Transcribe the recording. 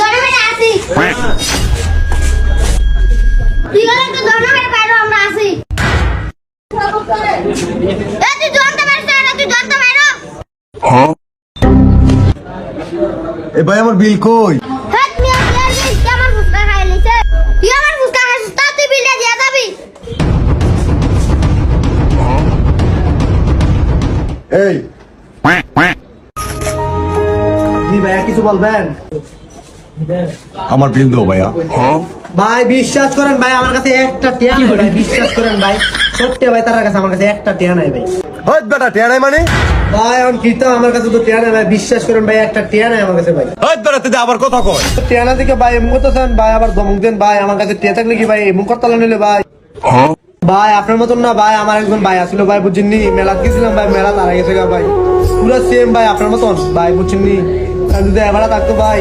ধরে আসি তুই গেলে তো ধরে বাইরে আমরা আসি তুই জানতে পারছিস না তুই জানতে পারো এ ভাই আমার বিল কই? হাত মিয়া বিয়ার বিল কি আমার ফুসকা খাই লিছে তুই আমার ফুসকা খাইছিস তা তুই বিলে দিয়া যাবি এই জি ভাইয়া কিছু বলবেন? আমার বিল দাও ভাইয়া। ভাই বিশ্বাস করেন ভাই আমার কাছে একটা টিয়া নাই ভাই, বিশ্বাস করেন ভাই সত্যি ভাই তার কাছে আমার কাছে একটা টিয়া নাই ভাই। হই বেটা টিয়া নাই মানে? ভাই এখন কি তো আমার কাছে তো টিয়া নাই ভাই, বিশ্বাস করেন ভাই একটা টিয়া নাই আমার কাছে ভাই। হই বেটা তুই আবার কথা কই। টিয়া না থেকে ভাই মুখ তো চান ভাই আবার ধমক দেন ভাই, আমার কাছে টিয়া থাকলে কি ভাই মুখ করতালা নিলে ভাই। ভাই আপনার মতন না ভাই, আমার একজন ভাই আসলো ভাই বুঝছেননি, মেলা গেছিলাম ভাই, মেলা তারা গেছে ভাই পুরো সেম ভাই আপনার মতন ভাই বুঝছেননি, যদি এবার থাকতো ভাই